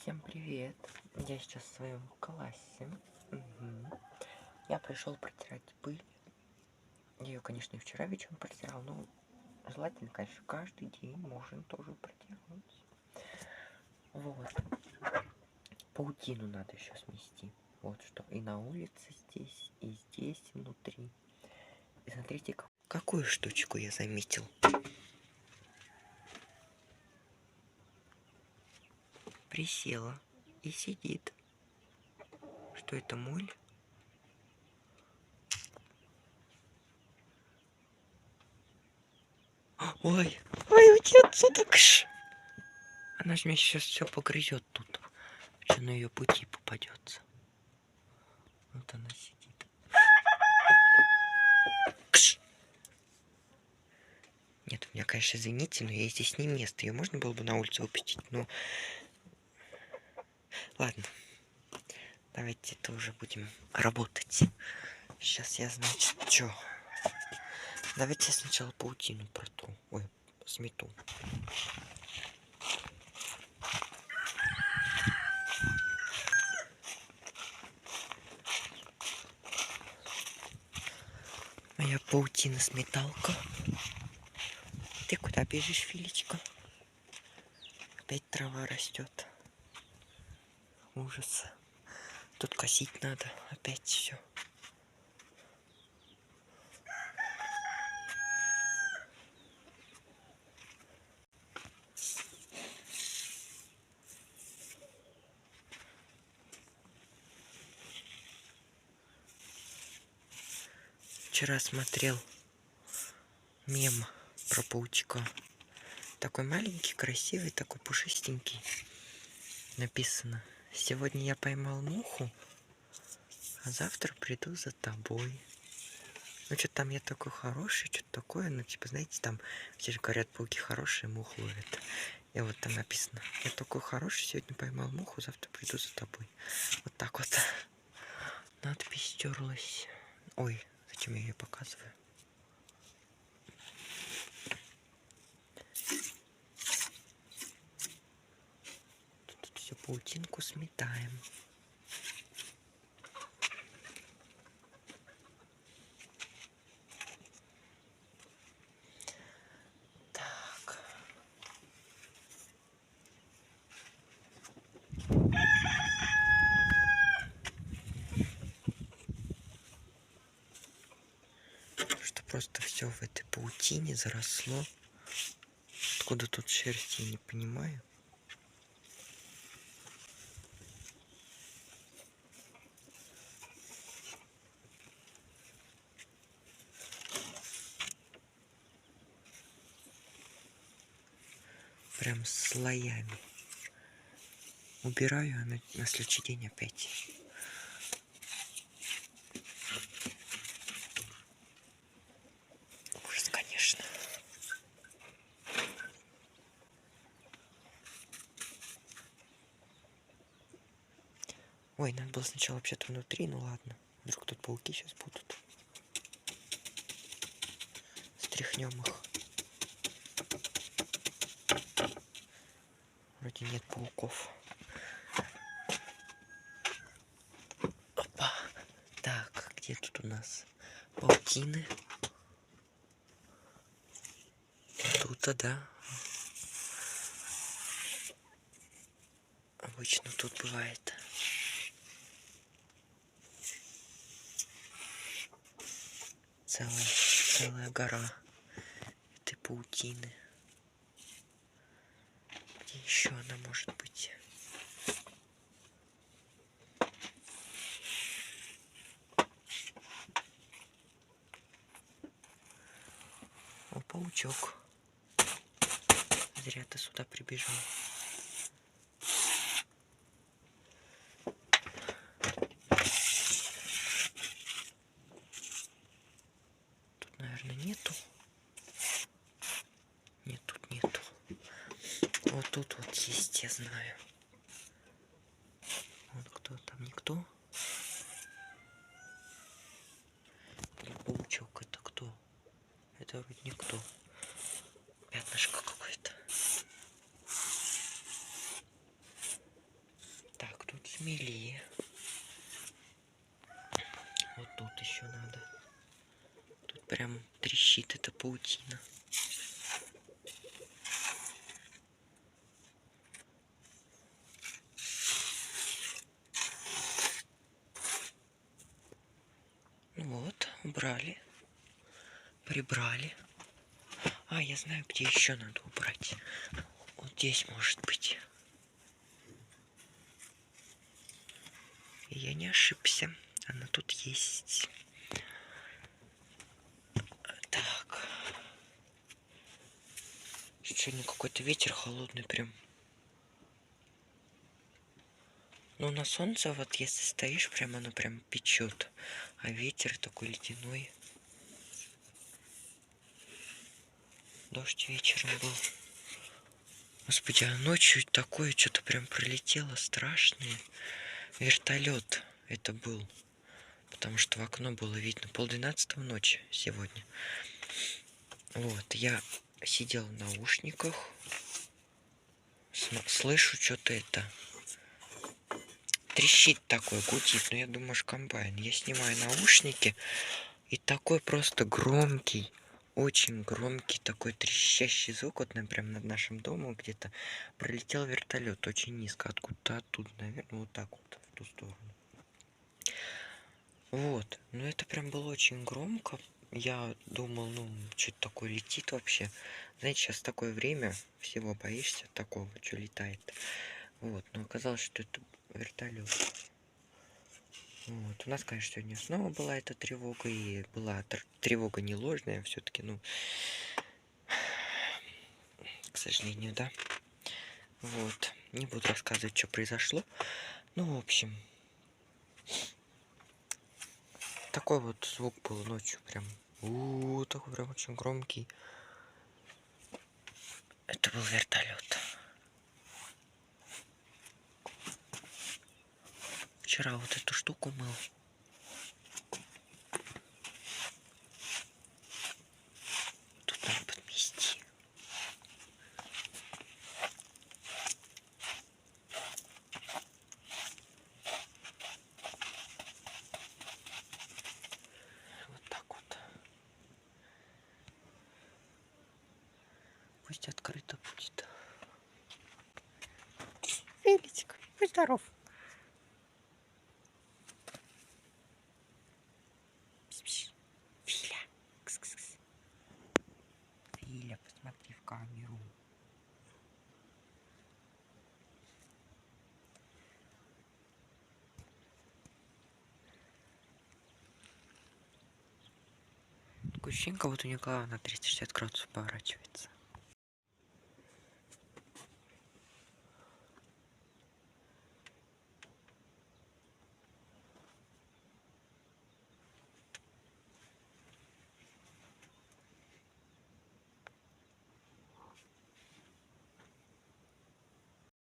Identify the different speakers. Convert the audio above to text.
Speaker 1: Всем привет! Я сейчас в своем классе. Я пришел протирать пыль. Я ее, конечно, и вчера вечером протирал, но желательно, конечно, каждый день можно тоже протирать. Вот. Паутину надо еще смести. Вот что. И на улице здесь, и здесь, внутри. И смотрите, какую штучку я заметил. Присела и сидит. Что это, моль? Ой, уйди отсюда, кш! Она же мне сейчас все погрызет тут. Что на ее пути попадется. Вот она сидит. Кш! Нет, у меня, конечно, извините, но ей здесь не место. Ее можно было бы на улицу выпустить, но... Ладно. Давайте тоже будем работать. Сейчас я, значит, что? Давайте я сначала паутину протру. Ой, смету. Моя паутина-сметалка. Ты куда бежишь, Филечка? Опять трава растет. Ужас. Тут косить надо. Опять все. Вчера смотрел мем про паучка. Такой маленький, красивый, такой пушистенький. Написано: сегодня я поймал муху, а завтра приду за тобой. Ну, что-то там я такой хороший, что-то такое. Ну, типа, знаете, там все же говорят, пауки хорошие, мух ловят. И вот там написано: я такой хороший, сегодня поймал муху, завтра приду за тобой. Вот так вот. Надпись стерлась. Ой, зачем я ее показываю? Тут всю паутинку сметаем. Так. Что просто все в этой паутине заросло. Откуда тут шерсть, я не понимаю. Прям слоями. Убираю, а на следующий день опять. Ужас, конечно. Ой, надо было сначала вообще-то внутри, ну ладно. Вдруг тут пауки сейчас будут. Стряхнем их. Вроде нет пауков. Опа. Так, где тут у нас паутины? Тут-то, да. Обычно тут бывает. Целая гора этой паутины. Где еще она может быть? О, паучок. Зря ты сюда прибежал. Тут, наверное, нету. Нет, тут нету. Вот тут вот есть, я знаю. Вот кто там, никто? Или паучок, это кто? Это вроде никто. Пятнышко какое-то. смели. Вот тут еще надо. Тут прям трещит эта паутина. Вот, убрали. Прибрали. А, я знаю, где еще надо убрать. Вот здесь, может быть. Я не ошибся. Она тут есть. Так. Сегодня какой-то ветер холодный прям. Ну, на солнце вот если стоишь, прям оно прям печет. А ветер такой ледяной. Дождь вечером был. Господи, а ночью такое что-то прям пролетело страшное. Вертолет это был. Потому что в окно было видно 11:30 ночи сегодня. Вот, я сидел в наушниках. Слышу что-то это. Трещит такой, гудит. Но я думаю, что комбайн. Я снимаю наушники. И такой просто громкий. Очень громкий такой трещащий звук. Вот, прям над нашим домом где-то пролетел вертолет очень низко. Откуда-то оттуда, наверное, вот так вот в ту сторону. Вот. Но это прям было очень громко. Я думал, ну, что-то такое летит вообще. Знаете, сейчас такое время, всего боишься такого, что летает. Вот. Но оказалось, что это вертолет. Вот. У нас, конечно, сегодня снова была эта тревога. И была тревога не ложная все-таки, ну, к сожалению, да. Вот. Не буду рассказывать, что произошло. Ну, в общем, такой вот звук был ночью. Прям, такой прям очень громкий. Это был вертолет. Вчера вот эту штуку мыл. Тут надо подмести. Вот так вот. Пусть открыто будет. Филечка, будь здоров. Филя. Кс-кс-кс. Филя, посмотри в камеру. Такое ощущение, как будто у нее голова на 360 градусов поворачивается.